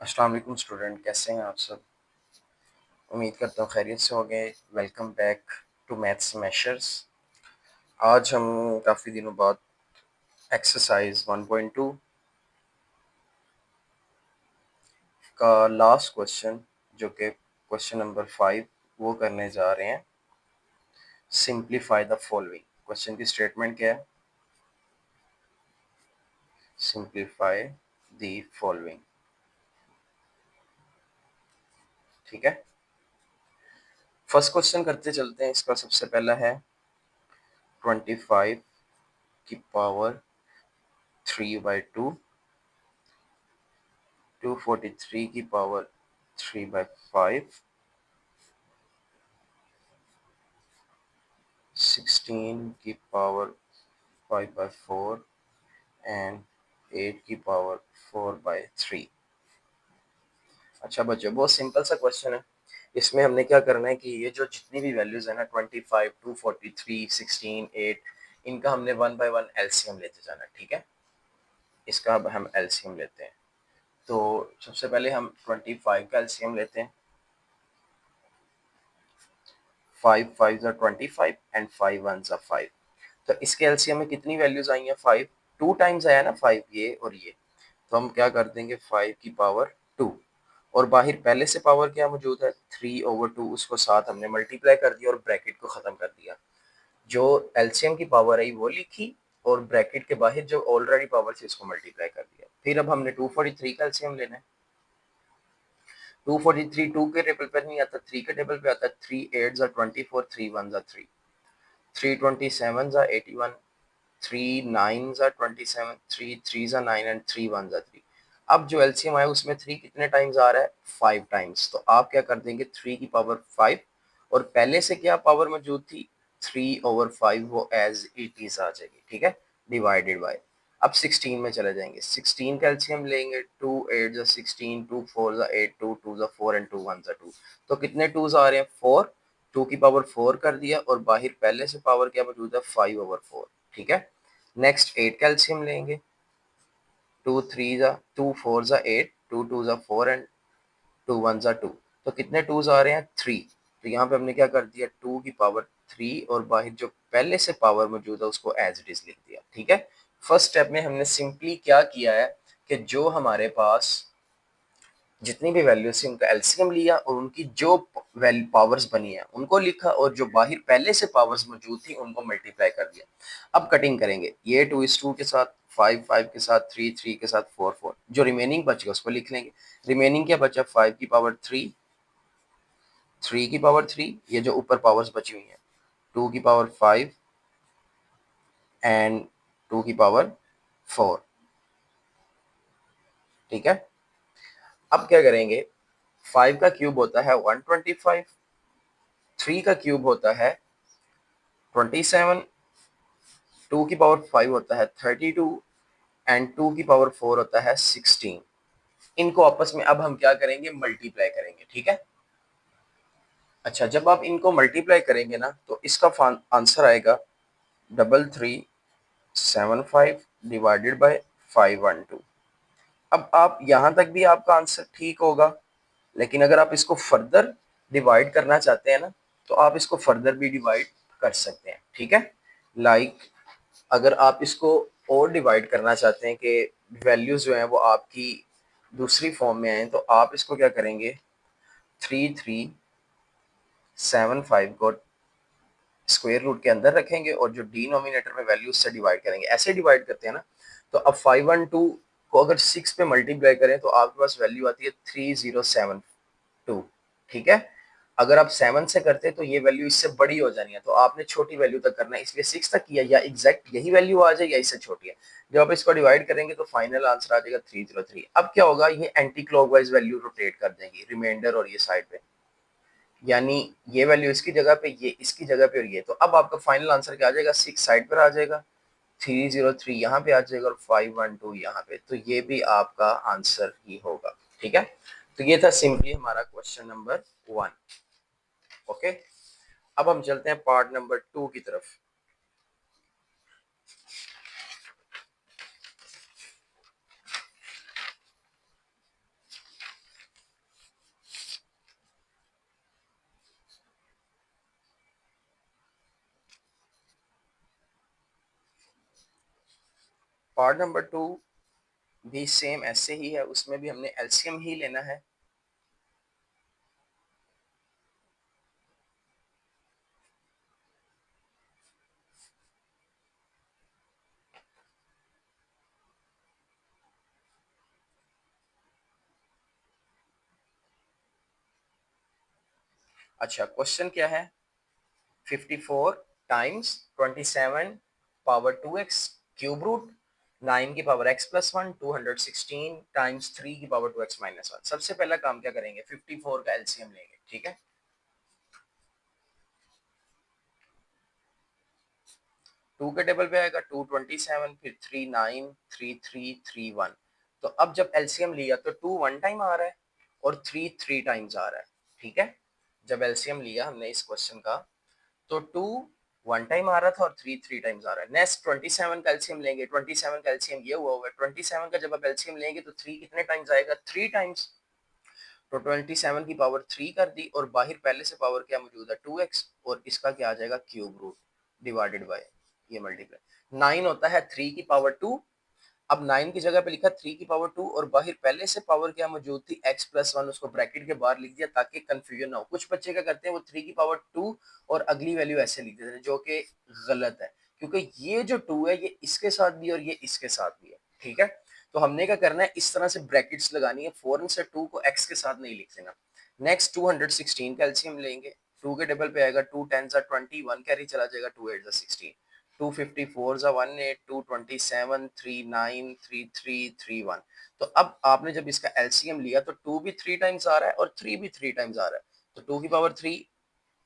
अस्सलाम वालेकुम स्टूडेंट, कैसे हैं आप सब। उम्मीद करता हूँ खैरियत से होंगे। Welcome back to Maths Mashers. आज हम काफ़ी दिनों बाद एक्सरसाइज 1.2 का लास्ट क्वेश्चन, जो कि क्वेश्चन नंबर 5, वो करने जा रहे हैं। Simplify the following. क्वेश्चन की स्टेटमेंट क्या है? Simplify the following. ठीक है, फर्स्ट क्वेश्चन करते चलते हैं। इसका सबसे पहला है 25 की पावर 3/2, 243 की पावर 3/5, 16 की पावर 5/4 एंड 8 की पावर 4/3। अच्छा बच्चों, बहुत सिंपल सा क्वेश्चन है। इसमें हमने क्या करना है कि ये जो जितनी भी वैल्यूज है ना, 25, 243, 16, 8, इनका हमने 1 बाय 1 एलसीएम लेते जाना है। ठीक है, इसका अब हम एलसीएम लेते हैं। तो सबसे पहले हम 25 का एलसीएम लेते हैं। 5 5 25 एंड 5 1 5। तो इसके एलसीएम में कितनी वैल्यूज आई हैं? 5। 2 टाइम्स आया ना 5, ये और ये। तो हम क्या कर देंगे, 5 की पावर 2, और बाहर पहले से पावर क्या मौजूद है, 3/2, उसको साथ हमने मल्टीप्लाई कर दिया और ब्रैकेट को खत्म कर दिया। जो एलसीएम की पावर आई वो लिखी, और ब्रैकेट के बाहर जो ऑलरेडी पावर थी उसको मल्टीप्लाई कर दिया। फिर अब हमने 243 का एलसीएम लेना है। 243 2 के टेबल पर नहीं आता, 3 के टेबल पे आता है। 3 8 जा 24, 3 1 जा 3, 327 जा 81, 3 9 जा 27, 3 3 जा 9 एंड 3 1 जा 3। अब जो एलसीएम आया उसमें 3 कितने टाइम्स आ रहा है? 5 टाइम्स। तो आप क्या कर देंगे, 3 की पावर 5, और पहले से क्या पावर मौजूद थी, 3/5, वो एज इट इज आ जाएगी। ठीक है, डिवाइडेड बाय। अब 16 में चले जाएंगे। 16 का एलसीएम लेंगे। 2 8 जा 16, 2 4 जा 8, 2 2 जा 4 एंड 2 1 जा 2। तो कितने टूज आ रहे हैं? 4। 2 की पावर 4 कर दिया, और बाहर पहले से पावर क्या मौजूद है? 5/4। ठीक है, नेक्स्ट 8 का एलसीएम लेंगे। 2 3 जा 2 4 जा 8, 2 2 जा 4 एंड 2 1 जा 2। तो कितने टूज आ रहे हैं? 3। तो यहाँ पे हमने क्या कर दिया, 2 की पावर 3, और बाहर जो पहले से पावर मौजूद है उसको एज इट इज लिख दिया। ठीक है, फर्स्ट स्टेप में हमने सिंपली क्या किया है कि जो हमारे पास जितनी भी वैल्यूज थी उनका एलसीएम लिया, और उनकी जो पावर्स बनी है उनको लिखा, और जो बाहर पहले से पावर्स मौजूद थी उनको मल्टीप्लाई कर दिया। अब कटिंग करेंगे, ये 2:2 के साथ, 5 5 के साथ, 3 3 के साथ, 4 4। जो रिमेनिंग बच गया उसको लिख लेंगे। रिमेनिंग क्या बचा? 5 की पावर 3, 3 की पावर 3, ये जो ऊपर पावर्स बची हुई हैं, 2 की पावर 5 एंड 2 की पावर 4। ठीक है, अब क्या करेंगे, 5 का क्यूब होता है 125, 3 का क्यूब होता है 27, 2 की पावर 5 होता है 32, एंड 2 की पावर 4 होता है 16। इनको आपस में अब हम क्या करेंगे, मल्टीप्लाई करेंगे। ठीक है, अच्छा जब आप इनको मल्टीप्लाई करेंगे ना, तो इसका आंसर आएगा 3375 डिवाइडेड बाय 512। अब आप यहां तक भी आपका आंसर ठीक होगा, लेकिन अगर आप इसको फर्दर डिवाइड करना चाहते हैं ना, तो आप इसको फर्दर भी डिवाइड कर सकते हैं। ठीक है, लाइक अगर आप इसको और डिवाइड करना चाहते हैं कि वैल्यूज जो हैं वो आपकी दूसरी फॉर्म में आए, तो आप इसको क्या करेंगे, 3375 को स्क्वायर रूट के अंदर रखेंगे, और जो डिनोमिनेटर में वैल्यूज से डिवाइड करेंगे। ऐसे डिवाइड करते हैं ना, तो अब 512 को अगर 6 पे मल्टीप्लाई करें तो आपके पास वैल्यू आती है 3072। ठीक है, अगर आप 7 से करते हैं तो ये वैल्यू इससे बड़ी हो जानी है, तो आपने छोटी वैल्यू तक करना है, इसलिए 6 तक किया, या एग्जैक्ट यही वैल्यू आ जाए या इससे छोटी है। जब आप इसको डिवाइड करेंगे तो फाइनल आंसर आ जाएगा 303। अब क्या होगा, ये एंटी क्लॉकवाइज वैल्यू रोटेट कर देंगी, रिमाइंडर और ये साइड पे, यानी ये वैल्यू इसकी जगह पे, ये इसकी जगह पे, और ये। तो अब आपका फाइनल आंसर क्या आ जाएगा, 6 साइड पर आ जाएगा, 303 यहाँ पे आ जाएगा, और 512 यहाँ पे। तो ये भी आपका आंसर ही होगा। ठीक है, तो ये था सिंपली हमारा क्वेश्चन नंबर 1। ओके, अब हम चलते हैं पार्ट नंबर 2 की तरफ। पार्ट नंबर 2 भी सेम ऐसे ही है, उसमें भी हमने एलसीएम ही लेना है। अच्छा, क्वेश्चन क्या है? 54 times 27 power 2x cube root 9 की पावर x प्लस 1 216 टाइम्स 3 की पावर 2x माइनस 1। सबसे पहला काम क्या करेंगे, 54 का एलसीएम लेंगे, ठीक है। 2 के टेबल पे आएगा 227, फिर 39 33 31। तो अब जब एलसीएम लिया तो 2 वन टाइम आ रहा है और 3 3 टाइम्स आ रहा है, ठीक है। जब एलसीएम लिया हमने इस क्वेश्चन का तो 2 वन टाइम आ रहा था और 3 3 टाइम्स आ रहा है। नेक्स्ट 27 का एलसीएम लेंगे, 27 का एलसीएम ये हुआ है 27 का, जब आप एलसीएम लेंगे तो 3 कितने टाइम्स आएगा, 3 टाइम्स। तो 27 की पावर 3 कर दी और बाहर पहले से पावर क्या मौजूद है 2x, और इसका क्या आ जाएगा क्यूब रूट डिवाइडेड बाय ये मल्टीप्लाई 9 होता है 3 की पावर 2। अब 9 की जगह पे लिखा 3 की पावर 2 और बाहर पहले से पावर क्या मौजूद थी x प्लस 1, उसको ब्रैकेट के बाहर लिख दिया ताकि कंफ्यूजन ना हो। कुछ बच्चे क्या करते हैं वो 3 की पावर 2 और अगली वैल्यू ऐसे लिख देते हैं, जो कि गलत है, क्योंकि ये जो 2 है ये इसके साथ भी और ये इसके साथ भी है, ठीक है। तो हमने क्या करना है, इस तरह से ब्रैकेट्स लगानी है, फौरन से 2 को x के साथ नहीं लिख देना। नेक्स्ट 216 का एलसीएम लेंगे, 2 के टेबल पे आएगा 2 10 21 कैरी चला जाएगा, 2 8 16, 254 18, 227 39 33 31। तो अब आपने जब इसका एलसीएम लिया तो 2 भी 3 टाइम्स आ रहा है और 3 भी 3 टाइम्स आ रहा है, तो 2 की पावर 3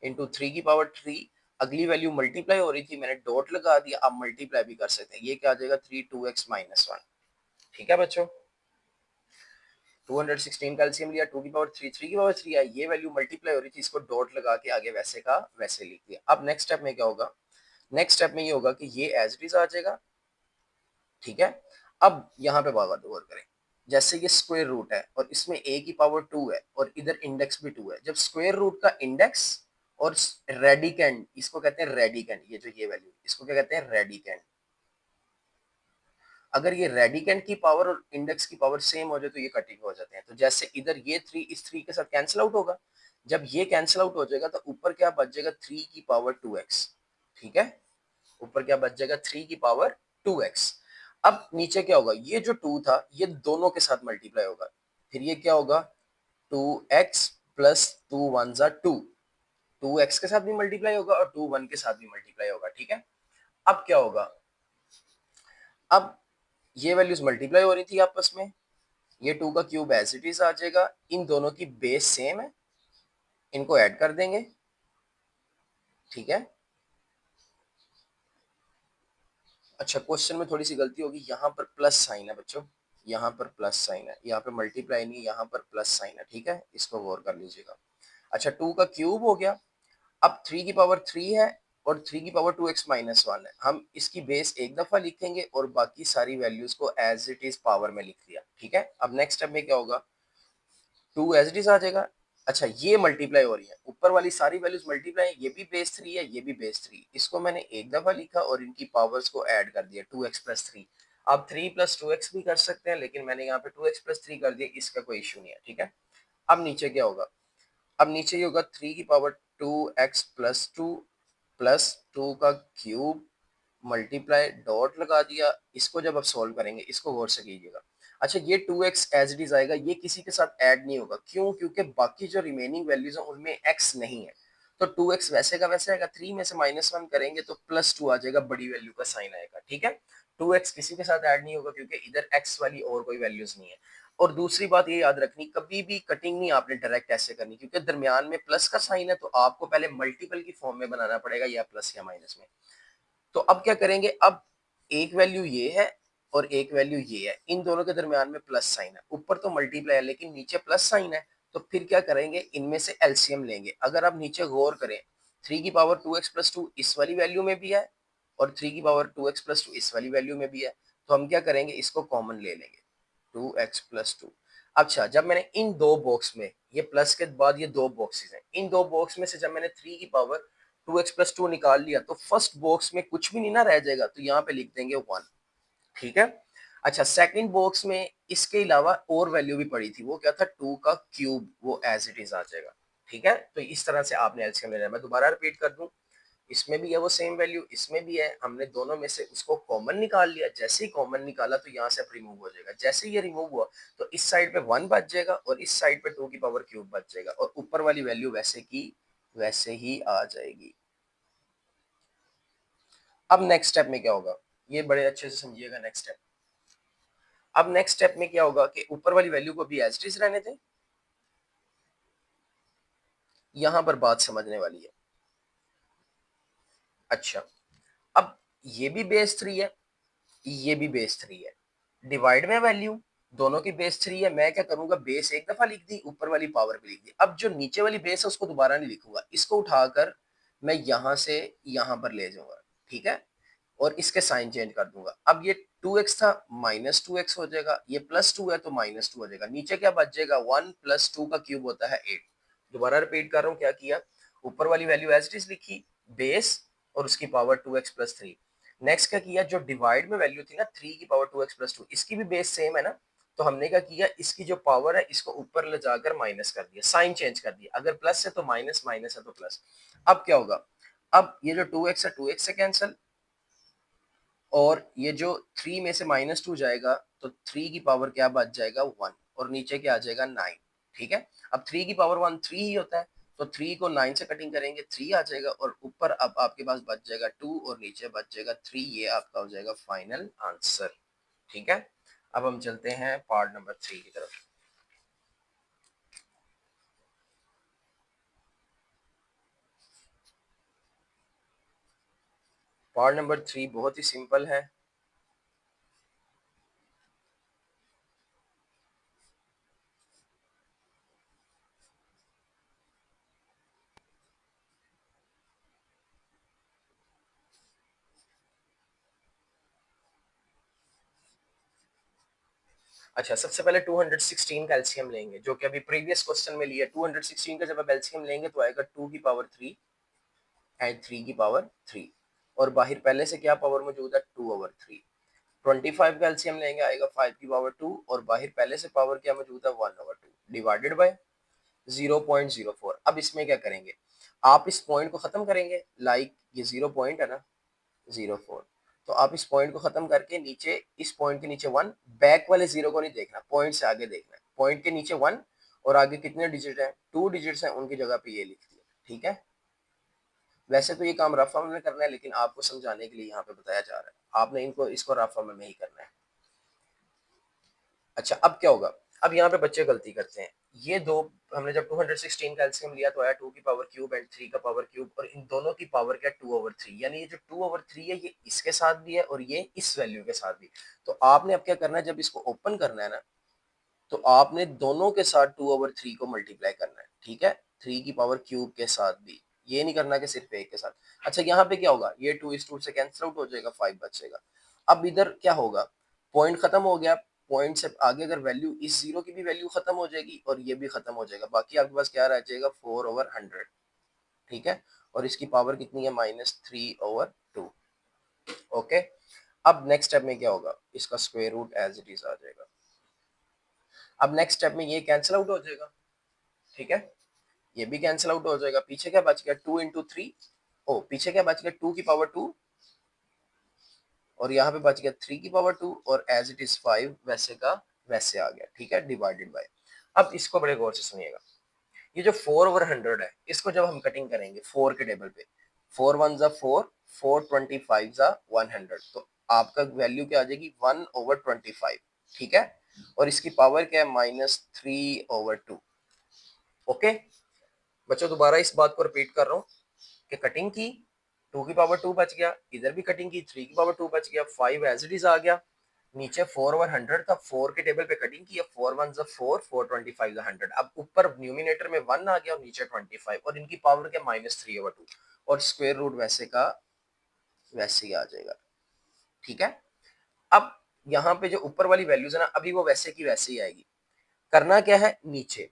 इंटू 3 की पावर 3, अगली वैल्यू मल्टीप्लाई हो रही थी मैंने डॉट लगा दिया, आप मल्टीप्लाई भी कर सकते हैं, ये क्या आ जाएगा 3 2x माइनस 1, ठीक है बच्चों। 216 का एलसीएम लिया, 2 की पावर 3 3 की पावर 3 आई, ये वैल्यू मल्टीप्लाई हो रही थी, इसको डॉट लगा के आगे वैसे का वैसे लिख दिया। अब नेक्स्ट स्टेप में क्या होगा, नेक्स्ट स्टेप में ये होगा कि ये एज इट इज आ जाएगा, ठीक है। अब यहाँ पे गौर करें, जैसे ये स्क्वायर रूट है और इसमें a की पावर 2 है और इधर इंडेक्स भी 2 है, जब स्क्वायर रूट का इंडेक्स और रेडिकेंड, इसको कहते हैं रेडिकेंड, ये जो ये वैल्यू इसको क्या कहते हैं रेडिकेंड। अगर ये रेडिकेंड की पावर और इंडेक्स की पावर सेम हो जाए तो ये कटिंग हो जाते हैं। तो जैसे इधर ये 3 इस 3 के साथ कैंसिल आउट होगा, जब ये कैंसिल आउट हो जाएगा तो ऊपर क्या बच जाएगा 3 की पावर 2x, ठीक है। ऊपर क्या बच जाएगा 3 की पावर 2x। अब नीचे क्या होगा, ये जो 2 था ये दोनों के साथ मल्टीप्लाई होगा, फिर ये क्या होगा 2x प्लस 2 वन जा 2, 2x के साथ भी मल्टीप्लाई होगा और 2 1 के साथ भी मल्टीप्लाई होगा, ठीक है। अब क्या होगा, अब ये वैल्यूज मल्टीप्लाई हो रही थी आपस में, ये 2 का क्यूब एज इट इज आ जाएगा, इन दोनों की बेस सेम है, इनको ऐड कर देंगे, ठीक है। अच्छा, क्वेश्चन में थोड़ी सी गलती होगी, यहाँ पर प्लस साइन है बच्चों, यहाँ पर प्लस साइन है, यहाँ पे मल्टीप्लाई नहीं, यहाँ पर प्लस साइन है, ठीक है, इसको गौर कर लीजिएगा। अच्छा, 2 का क्यूब हो गया, अब 3 की पावर 3 है और 3 की पावर 2x माइनस 1 है, हम इसकी बेस एक दफा लिखेंगे और बाकी सारी वैल्यूज को एज इट इज पावर में लिख दिया, ठीक है। अब नेक्स्ट स्टेप में क्या होगा, 2 एज इट इज आ जाएगा। अच्छा, ये मल्टीप्लाई हो रही है, ऊपर वाली सारी वैल्यूज मल्टीप्लाई, ये भी बेस 3 है, ये भी बेस 3, इसको मैंने एक दफा लिखा और इनकी पावर्स को ऐड कर दिया 2x प्लस 3। आप 3 प्लस 2x भी कर सकते हैं, लेकिन मैंने यहाँ पे 2x प्लस 3 कर दिया, इसका कोई इशू नहीं है, ठीक है। अब नीचे क्या होगा, अब नीचे ये होगा 3 की पावर 2x प्लस 2 प्लस 2 का क्यूब मल्टीप्लाई डॉट लगा दिया, इसको जब आप सॉल्व करेंगे इसको गौर से कीजिएगा। अच्छा, ये 2x एज इट इज आएगा, ये किसी के साथ ऐड नहीं होगा, क्यों, क्योंकि बाकी जो रिमेनिंग वैल्यूज हैं उनमें x नहीं है, तो 2x वैसे का वैसे आएगा, 3 में से माइनस 1 करेंगे तो प्लस 2 आ जाएगा, बड़ी वैल्यू का साइन आएगा, ठीक है। 2x किसी के साथ ऐड नहीं होगा क्योंकि इधर x वाली और कोई वैल्यूज नहीं है। और दूसरी बात ये याद रखनी, कभी भी कटिंग नहीं आपने डायरेक्ट ऐसे करनी, क्योंकि दरमियान में प्लस का साइन है तो आपको पहले मल्टीपल की फॉर्म में बनाना पड़ेगा, या प्लस या माइनस में। तो अब क्या करेंगे, अब एक वैल्यू ये है और एक वैल्यू ये है, इन दोनों के दरमियान में प्लस साइन है, ऊपर तो मल्टीप्लाई है लेकिन नीचे प्लस साइन है, तो फिर क्या करेंगे, इनमें से एलसीएम लेंगे। अगर आप नीचे गौर करें, 3 की पावर 2x प्लस 2 इस वाली वैल्यू में भी है और 3 की पावर 2x प्लस 2 इस वाली वैल्यू में भी है, तो हम क्या करेंगे, इसको कॉमन ले लेंगे 2x प्लस 2। अच्छा, जब मैंने इन दो बॉक्स में, ये प्लस के बाद ये दो बॉक्सेस हैं, इन दो बॉक्स में से जब मैंने 3 की पावर 2x प्लस 2 निकाल लिया तो फर्स्ट बॉक्स में कुछ भी नहीं ना रह जाएगा, तो यहाँ पे लिख देंगे 1, ठीक है। अच्छा, सेकंड बॉक्स में इसके अलावा और वैल्यू भी पड़ी थी, वो क्या था, 2 का क्यूब, वो एज इट इज आ जाएगा। ठीक है, तो इस तरह से आपने एलसीएम लेना है। मैं दोबारा रिपीट कर दूं, इसमें भी है वो सेम वैल्यू, इसमें भी है, हमने दोनों में से उसको कॉमन निकाल लिया। जैसे ही कॉमन निकाला तो यहाँ से रिमूव हो जाएगा। जैसे ही ये रिमूव हुआ तो इस साइड पे 1 बच जाएगा और इस साइड पे 2 की पावर क्यूब बच जाएगा और ऊपर वाली वैल्यू वैसे की वैसे ही आ जाएगी। अब नेक्स्ट स्टेप में क्या होगा, ये बड़े अच्छे से समझिएगा। नेक्स्ट स्टेप, अब नेक्स्ट स्टेप में क्या होगा कि ऊपर वाली वैल्यू को भी एज इट इज रहने दें। यहां पर बात समझने वाली है। अच्छा, अब ये भी बेस 3 है, ये भी बेस 3 है, डिवाइड में वैल्यू दोनों की बेस 3 है। मैं क्या करूंगा, बेस एक दफा लिख दी, ऊपर वाली पावर भी लिख दी। अब जो नीचे वाली बेस है उसको दोबारा नहीं लिखूंगा, इसको उठाकर मैं यहां से यहां पर ले जाऊंगा। ठीक है, और इसके साइन चेंज कर दूंगा। अब ये 2x था, -2x हो जाएगा, ये +2 है तो -2 हो जाएगा। नीचे क्या बच जाएगा, 1 + 2 का क्यूब होता है 8। दोबारा रिपीट कर रहा हूँ, क्या किया, ऊपर वाली वैल्यू एज इट इज लिखी, बेस और उसकी पावर 2x + 3। नेक्स्ट क्या किया, जो डिवाइड में वैल्यू थी ना 3 की पावर 2x + 2, इसकी भी बेस सेम है ना, तो हमने क्या किया, इसकी जो पावर है इसको ऊपर ले जाकर माइनस कर दिया, साइन चेंज कर दिया। अगर प्लस है तो माइनस, माइनस है तो प्लस। अब क्या होगा, अब ये जो 2x है 2x से कैंसिल, और ये जो 3 में से -2 जाएगा तो 3 की पावर क्या बच जाएगा, 1, और नीचे क्या आ जाएगा, 9। ठीक है, अब 3 की पावर 1 3 ही होता है, तो 3 को 9 से कटिंग करेंगे, 3 आ जाएगा, और ऊपर अब आपके पास बच जाएगा 2 और नीचे बच जाएगा 3। ये आपका हो जाएगा फाइनल आंसर। ठीक है, अब हम चलते हैं पार्ट नंबर 3 की तरफ। पार्ट नंबर 3 बहुत ही सिंपल है। अच्छा, सबसे पहले 216 का एलसीएम लेंगे, जो कि अभी प्रीवियस क्वेश्चन में लिया। 216 का जब आप एलसीएम लेंगे तो आएगा 2 की पावर 3 एंड 3 की पावर 3, और बाहर पहले से क्या पावर मौजूद है, 2/3। 25 का एलसीएम लेंगे, आएगा 5 की पावर 2, और बाहर पहले से पावर क्या मौजूद है, 1/2, डिवाइडेड बाय 0.04। अब इसमें क्या करेंगे, आप इस पॉइंट को खत्म करेंगे, लाइक ये 0 पॉइंट है ना, 0.4, तो आप इस पॉइंट को खत्म करके नीचे, इस पॉइंट के नीचे 1, बैक वाले 0 को नहीं देखना, पॉइंट से आगे देखना है। पॉइंट के नीचे 1 और आगे कितने डिजिट है, 2 डिजिट्स हैं, उनकी जगह पे ये लिख दिया। ठीक है, वैसे तो ये काम रफ फॉर्म में करना है, लेकिन आपको समझाने के लिए यहाँ पे बताया जा रहा है, आपने इनको इसको रफ फॉर्म में ही करना है। अच्छा, अब क्या होगा, अब यहाँ पे बच्चे गलती करते हैं। ये दो, हमने जब 216 का एलसीएम लिया तो आया 2 की पावर क्यूब एंड 3 का पावर क्यूब, और इन दोनों की पावर क्या, 2/3, यानी ये जो 2/3 है ये इसके साथ भी है और ये इस वैल्यू के साथ भी। तो आपने अब क्या करना है, जब इसको ओपन करना है ना, तो आपने दोनों के साथ 2/3 को मल्टीप्लाई करना है। ठीक है, 3 की पावर क्यूब के साथ भी, ये नहीं करना कि सिर्फ एक के साथ। अच्छा, यहाँ पे क्या होगा, ये 2 से कैंसिल आउट हो जाएगा, 5 बचेगा। अब इधर क्या होगा, पॉइंट खत्म हो गया, पॉइंट से आगे अगर वैल्यू, इस 0 की भी वैल्यू खत्म हो जाएगी और ये भी खत्म हो जाएगा, बाकी आपके पास क्या रह जाएगा, 4/100। ठीक है, और इसकी पावर कितनी है, -3/2। ओके, अब नेक्स्ट स्टेप में क्या होगा, इसका square root as it is आ जाएगा। अब नेक्स्ट स्टेप में ये कैंसिल आउट हो जाएगा। ठीक है, ये भी कैंसिल आउट हो जाएगा, पीछे क्या बच गया, 2 × 3, ओ पीछे क्या बच गया, 2 की पावर 2, और यहाँ पे बच गया 3 की पावर 2, और एज इट इज 5 वैसे का वैसे आ गया। ठीक है, डिवाइडेड बाय, अब इसको बड़े गौर से सुनिएगा, ये जो 4/100 है, इसको जब हम कटिंग करेंगे 4 के टेबल पे, 4 1 जा 4, 4 25 जा 100, तो आपका वैल्यू क्या आ जाएगी, 1/25। ठीक है, और इसकी पावर क्या है, -3/2। ओके बच्चों, दोबारा इस बात को रिपीट कर रहा हूँ कि कटिंग की, 2 की पावर 2 बच गया, इधर भी कटिंग की, 3 की पावर 2 बच गया, 5 एज इट इज आ गया, नीचे 4/100 था, 4 के टेबल पे कटिंग किया, 4 1 जा 4, 4 25 जा 100। अब ऊपर न्यूमिनेटर में 1 आ गया और नीचे 25, और इनकी पावर क्या, -3/2, और स्क्वायर रूट वैसे का वैसे ही आ जाएगा। ठीक है, अब यहाँ पे जो ऊपर वाली वैल्यूज है ना, अभी वो वैसे की वैसे ही आएगी। करना क्या है, नीचे,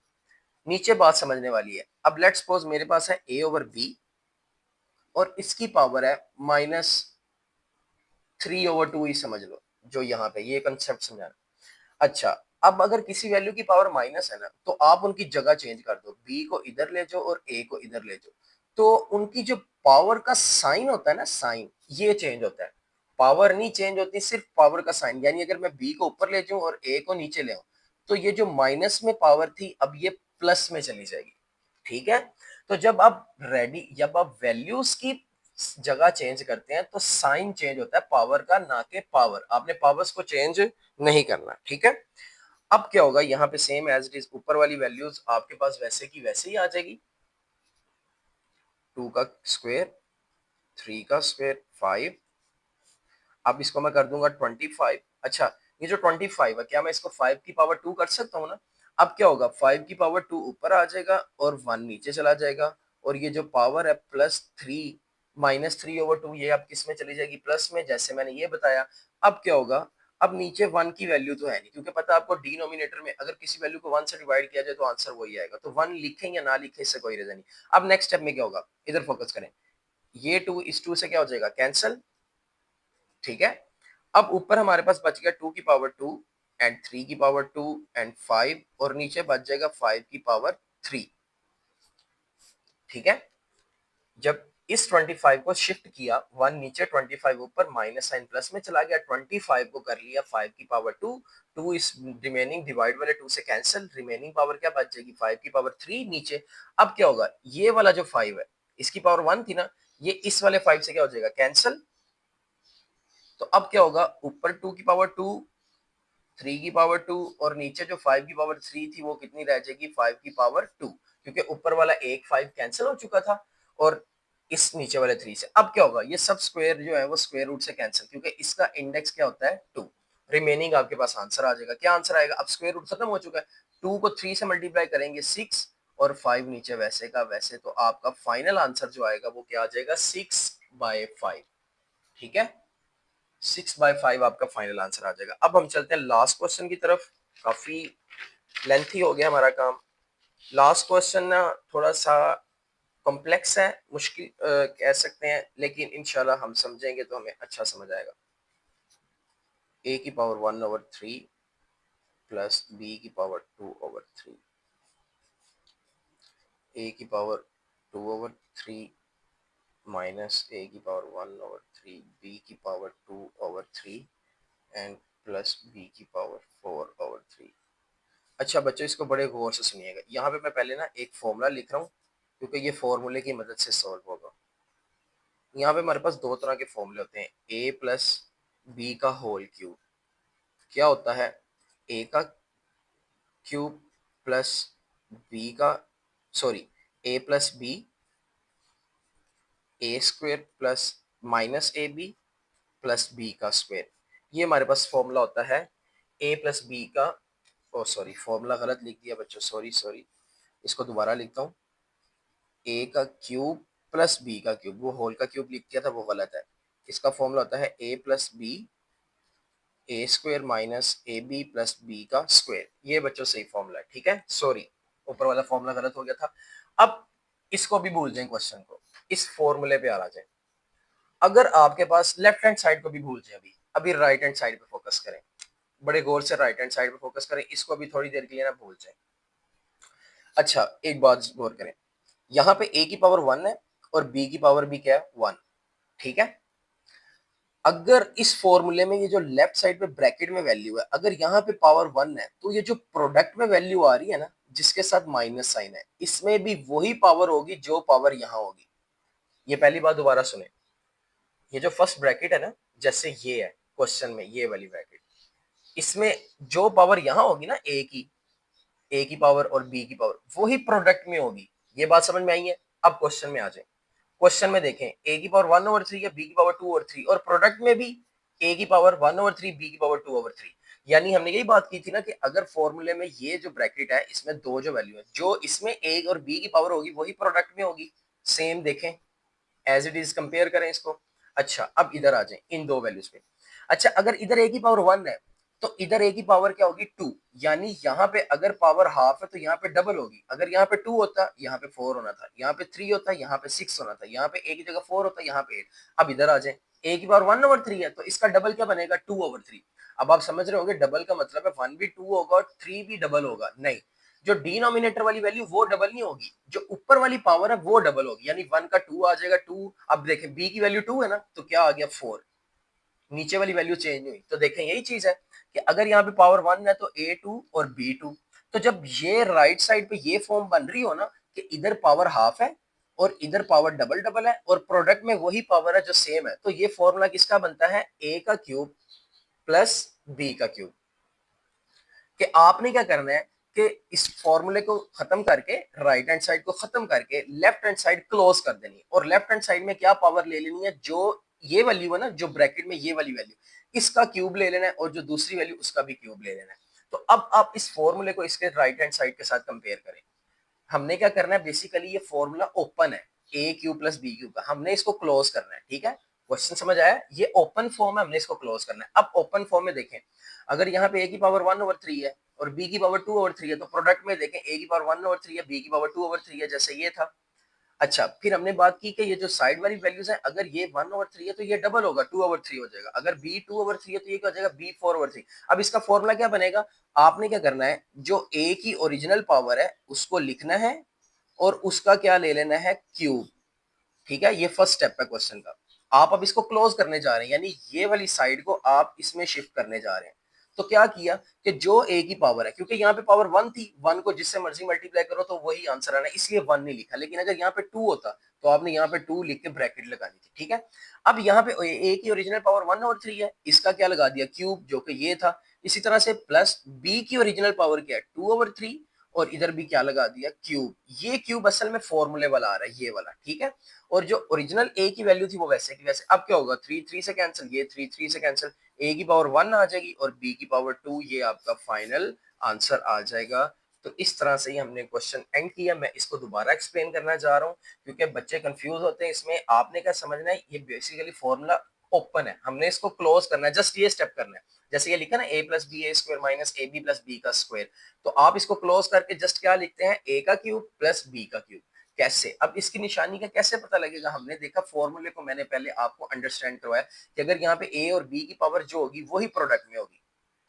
नीचे बात समझने वाली है। अब लेट्स सपोज मेरे पास है a/b, और इसकी पावर है -3/2 ही समझ लो। जो यहाँ पे ये कंसेप्ट समझाना। अच्छा, अब अगर किसी वैल्यू की पावर माइनस है ना, तो आप उनकी जगह चेंज कर दो, बी को इधर ले जाओ और ए को इधर ले जाओ, तो उनकी जो पावर का साइन होता है ना, साइन, ये चेंज होता है। पावर नहीं चेंज होती, सिर्फ पावर का साइन। यानी अगर मैं बी को ऊपर ले जाऊं और ए को नीचे ले आऊं, तो ये जो माइनस में पावर थी अब ये प्लस में चली जाएगी। ठीक है, तो जब आप वैल्यूज की जगह चेंज करते हैं तो साइन चेंज होता है पावर का, ना के पावर। आपने पावर्स को चेंज नहीं करना। ठीक है, अब क्या होगा, यहाँ पे सेम एज इट इज ऊपर वाली वैल्यूज आपके पास वैसे की वैसे ही आ जाएगी। 2 का स्क्वायर, 3 का स्क्वायर 5। अब इसको मैं कर दूंगा 25। अच्छा, ये जो 25 है, क्या मैं इसको 5 की पावर 2 कर सकता हूँ ना? अब क्या होगा, 5 की पावर 2 ऊपर आ जाएगा और 1 नीचे चला जाएगा, और ये जो पावर है +3 -3/2, ये अब किस में चली जाएगी, प्लस में, जैसे मैंने ये बताया। अब क्या होगा, अब नीचे 1 की वैल्यू तो है नहीं, क्योंकि पता है आपको डिनोमिनेटर में अगर किसी वैल्यू को 1 से डिवाइड किया जाए तो आंसर वही आएगा, तो 1 लिखें या ना लिखें इससे कोई रीजन नहीं। अब नेक्स्ट स्टेप में क्या होगा, इधर फोकस करें, ये 2 इस 2 से क्या हो जाएगा, कैंसिल। ठीक है, अब ऊपर हमारे पास बच गया 2 की पावर 2 एंड 3 की पावर 2 एंड 5, और नीचे बच जाएगा 5 की पावर 3। ठीक है, जब इस 25 को शिफ्ट किया, 1 नीचे 25 ऊपर, माइनस साइन प्लस में चला गया, 25 को कर लिया 5 की पावर 2, 2 इस रिमेनिंग डिवाइड वाले 2 से कैंसिल, रिमेनिंग पावर क्या बच जाएगी, 5 की पावर 3 नीचे। अब क्या होगा, ये वाला जो 5 है, इसकी पावर 1 थी ना, ये इस वाले 5 से क्या हो जाएगा, कैंसिल। तो अब क्या होगा, ऊपर 2 की पावर 2, 3 की पावर 2, और नीचे जो 5 की पावर 3 थी वो कितनी रह जाएगी, 5 की पावर 2, क्योंकि ऊपर वाला एक 5 कैंसिल हो चुका था, और इस नीचे वाले 3 से। अब क्या होगा, ये सब स्क्वायर जो है वो स्क्वायर रूट से कैंसिल, क्योंकि इसका इंडेक्स क्या होता है, 2। रिमेनिंग आपके पास आंसर आ जाएगा। क्या आंसर आएगा, अब स्क्वायर रूट खत्म हो चुका है, 2 को 3 से मल्टीप्लाई करेंगे 6, और 5 नीचे वैसे का वैसे, तो आपका फाइनल आंसर जो आएगा वो क्या आ जाएगा, 6/5। ठीक है, 6/5 आपका फाइनल आंसर आ जाएगा। अब हम चलते हैं लास्ट क्वेश्चन की तरफ। काफी लेंथी हो गया हमारा काम। लास्ट क्वेश्चन ना थोड़ा सा कॉम्प्लेक्स है, मुश्किल कह सकते हैं, लेकिन इंशाल्लाह हम समझेंगे तो हमें अच्छा समझ आएगा। a की पावर 1/3 प्लस b की पावर 2/3, a की पावर 2/3 माइनस a की पावर 1/3, b की पावर 2/3 एंड प्लस b की पावर 4/3। अच्छा बच्चों, इसको बड़े गौर से सुनिएगा। यहाँ पे मैं पहले ना एक फॉर्मूला लिख रहा हूँ, क्योंकि ये फॉर्मूले की मदद से सॉल्व होगा। यहाँ पे हमारे पास दो तरह के फॉर्मूले होते हैं, a प्लस बी का होल क्यूब। क्या होता है, a का क्यूब प्लस बी का, sorry, a plus B, A square plus minus A B plus B का स्क्वेयर। ये हमारे पास फॉर्मूला होता है a प्लस बी का। ओ सॉरी, फॉर्मूला गलत लिख दिया बच्चों, सॉरी सॉरी, इसको दोबारा लिखता हूँ। ए का क्यूब प्लस बी का क्यूब, वो होल का क्यूब लिख दिया था, वो गलत है। इसका फॉर्मूला होता है A plus B, A square minus A B plus B का स्क्वायर। ये बच्चों सही फॉर्मूला है। ठीक है, सॉरी, ऊपर वाला फॉर्मूला गलत हो गया था। अब इसको भी भूल जाएं, क्वेश्चन को, इस फॉर्मूले पे आ जाए। अगर आपके पास लेफ्ट हैंड साइड को भी भूल जाए, अभी अभी राइट हैंड साइड पे फोकस करें, बड़े गौर से राइट हैंड साइड पे फोकस करें, इसको भी थोड़ी देर के लिए ना भूल जाए। अच्छा, एक बात गौर करें, यहाँ पे a की पावर 1 है और b की पावर भी क्या है, 1। ठीक है, अगर इस फॉर्मूले में ये जो लेफ्ट साइड पे ब्रैकेट में वैल्यू है, अगर यहाँ पे पावर 1 है, तो ये जो प्रोडक्ट में वैल्यू आ रही है ना, जिसके साथ माइनस साइन है, इसमें भी वही पावर होगी जो पावर यहाँ होगी। ये पहली बात दोबारा सुने, ये जो फर्स्ट ब्रैकेट है ना, जैसे ये है क्वेश्चन में ये वाली ब्रैकेट, इसमें जो पावर यहाँ होगी ना, ए की पावर और बी की पावर, वही प्रोडक्ट में होगी। ये बात समझ में आई है? अब क्वेश्चन में आ जाए। क्वेश्चन में देखें, ए की पावर 1/3 है, बी की पावर 2/3, और प्रोडक्ट में भी ए की पावर 1/3, बी की पावर 2/3। यानी हमने यही बात की थी ना कि अगर फॉर्मूले में ये जो ब्रैकेट है, इसमें दो जो वैल्यू है, जो इसमें ए और बी की पावर होगी वही प्रोडक्ट में होगी। सेम देखें, एज इट इज कंपेयर करें इसको। अच्छा, अब इधर आ जाए इन दो वैल्यूज पे। अच्छा, अगर इधर ए की पावर 1 है, तो इधर ए की पावर क्या होगी, 2। यानी यहाँ पे अगर पावर हाफ है तो यहाँ पे डबल होगी। अगर यहाँ पे 2 होता, यहाँ पे 4 होना था, यहाँ पे 3 होता, यहाँ पे 6 होना था, यहाँ पे ए की जगह 4 होता, यहाँ पे 8। अब इधर आ जाए, a की पावर 1/3 है, तो इसका डबल क्या बनेगा 2/3। अब आप समझ रहे होंगे डबल का मतलब है 1 भी 2 होगा और 3 भी डबल होगा। नहीं, जो डिनोमिनेटर वाली वैल्यू वो डबल नहीं होगी, जो ऊपर वाली पावर है वो डबल होगी, यानी 1 का 2 आ जाएगा 2। अब देखें b की वैल्यू 2 है ना, तो क्या आ गया 4, नीचे वाली वैल्यू चेंज हुई। तो देखें यही चीज है कि अगर यहाँ पे पावर 1 है तो a2 और b2। तो जब ये राइट साइड पे ये फॉर्म बन रही हो ना कि इधर पावर हाफ है और इधर पावर डबल डबल है और प्रोडक्ट में वही पावर है जो सेम है, तो ये फॉर्मूला किसका बनता है, a का क्यूब प्लस b का क्यूब। कि आपने क्या करना है कि इस फॉर्मूले को खत्म करके राइट हैंड साइड को खत्म करके लेफ्ट हैंड साइड क्लोज कर देनी है, और लेफ्ट हैंड साइड में क्या पावर ले लेनी है, जो ये वैल्यू है ना, जो ब्रैकेट में ये वाली वैल्यू, इसका क्यूब ले लेना है, और जो दूसरी वैल्यू उसका भी क्यूब ले लेना है। तो अब आप इस फॉर्मूले को इसके राइट हैंड साइड के साथ कंपेयर करें। हमने क्या करना है, बेसिकली ये फॉर्मूला ओपन है, ए क्यू प्लस बी क्यू का, हमने इसको क्लोज करना है। ठीक है, क्वेश्चन समझ आया, ये ओपन फॉर्म है, हमने इसको क्लोज करना है। अब ओपन फॉर्म में देखें, अगर यहाँ पे ए की पावर 1/3 है और बी की पावर 2/3 है, तो प्रोडक्ट में देखें ए की पावर 1/3 है, बी की पावर 2/3 है, जैसे ये था। अच्छा, फिर हमने बात की कि ये जो साइड वाली वैल्यूज है, अगर ये 1/3 है तो ये डबल होगा 2/3 हो जाएगा, अगर b 2/3 है तो ये क्या हो जाएगा b 4/3। अब इसका फॉर्मूला क्या बनेगा, आपने क्या करना है, जो a की ओरिजिनल पावर है उसको लिखना है और उसका क्या ले लेना है, क्यूब। ठीक है, ये फर्स्ट स्टेप है क्वेश्चन का। आप अब इसको क्लोज करने जा रहे हैं, यानी ये वाली साइड को आप इसमें शिफ्ट करने जा रहे हैं। तो क्या किया कि जो ए की पावर है, क्योंकि यहाँ पे पावर 1 थी, 1 को जिससे मर्जी मल्टीप्लाई करो तो वही आंसर आना है, इसलिए 1 नहीं लिखा। लेकिन अगर यहाँ पे 2 होता तो आपने यहाँ पे 2 लिख के ब्रैकेट लगानी थी। ठीक है, अब यहाँ पे ए की ओरिजिनल पावर 1/3 है, इसका क्या लगा दिया, क्यूब, जो कि ये था। इसी तरह से प्लस बी की ओरिजिनल पावर क्या है, 2/3, और इधर भी क्या लगा दिया, क्यूब। ये क्यूब असल में फॉर्मूले वाला आ रहा है, ये वाला। ठीक है, और जो ओरिजिनल ए की वैल्यू थी वो वैसे की वैसे। अब क्या होगा, 3 3 से कैंसिल, ये 3 3 से कैंसिल, ए की पावर 1 आ जाएगी और बी की पावर 2, ये आपका फाइनल आंसर आ जाएगा। तो इस तरह से ही हमने क्वेश्चन एंड किया। मैं इसको दोबारा एक्सप्लेन करना चाह रहा हूँ क्योंकि बच्चे कंफ्यूज होते हैं इसमें। आपने क्या समझना है, ये बेसिकली फॉर्मूला ओपन है, हमने इसको क्लोज करना है, जस्ट ये स्टेप करना है। जैसे ये लिखा ना, a plus B A square minus A B plus B का स्क्वायर, तो आप इसको क्लोज करके जस्ट क्या लिखते हैं, a का क्यूब प्लस b का क्यूब। कैसे, अब इसकी निशानी का कैसे पता लगेगा, हमने देखा फॉर्मूले को मैंने पहले आपको अंडरस्टैंड करवाया कि अगर यहाँ पे ए और बी की पावर जो होगी वही प्रोडक्ट में होगी,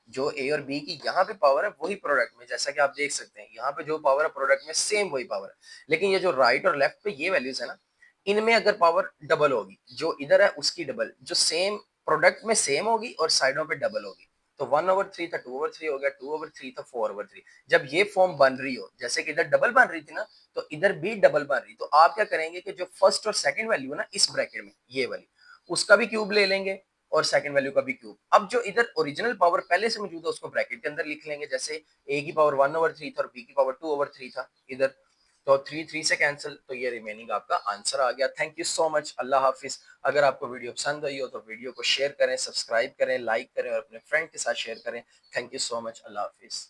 जो ए और बी की यहाँ पे पावर है वही प्रोडक्ट में, जैसा कि आप देख सकते हैं यहाँ पे जो पावर है प्रोडक्ट में सेम वही पावर है। लेकिन ये जो राइट और लेफ्ट पे ये वैल्यूज है ना, इनमें अगर पावर डबल होगी, जो इधर है उसकी डबल, जो सेम प्रोडक्ट में सेम होगी और साइडों पे डबल होगी। तो 1/3 था 2/3 हो गया, 2/3 था 4/3। जब ये फॉर्म बन रही हो, जैसे कि इधर डबल बन रही थी ना, तो इधर भी डबल बन रही, तो आप क्या करेंगे कि जो फर्स्ट और सेकंड वैल्यू है ना इस ब्रैकेट में, ये वाली, उसका भी क्यूब ले लेंगे और सेकंड वैल्यू का भी क्यूब। अब जो इधर ओरिजिनल पावर पहले से मौजूद है उसको ब्रैकेट के अंदर लिख लेंगे, जैसे ए की पावर 1/3 था और बी की पावर 2/3 था इधर, तो 3 3 से कैंसिल, तो ये रिमेनिंग आपका आंसर आ गया। थैंक यू सो मच, अल्लाह हाफिज। अगर आपको वीडियो पसंद आई हो तो वीडियो को शेयर करें, सब्सक्राइब करें, लाइक करें और अपने फ्रेंड के साथ शेयर करें। Thank you so much, Allah Hafiz.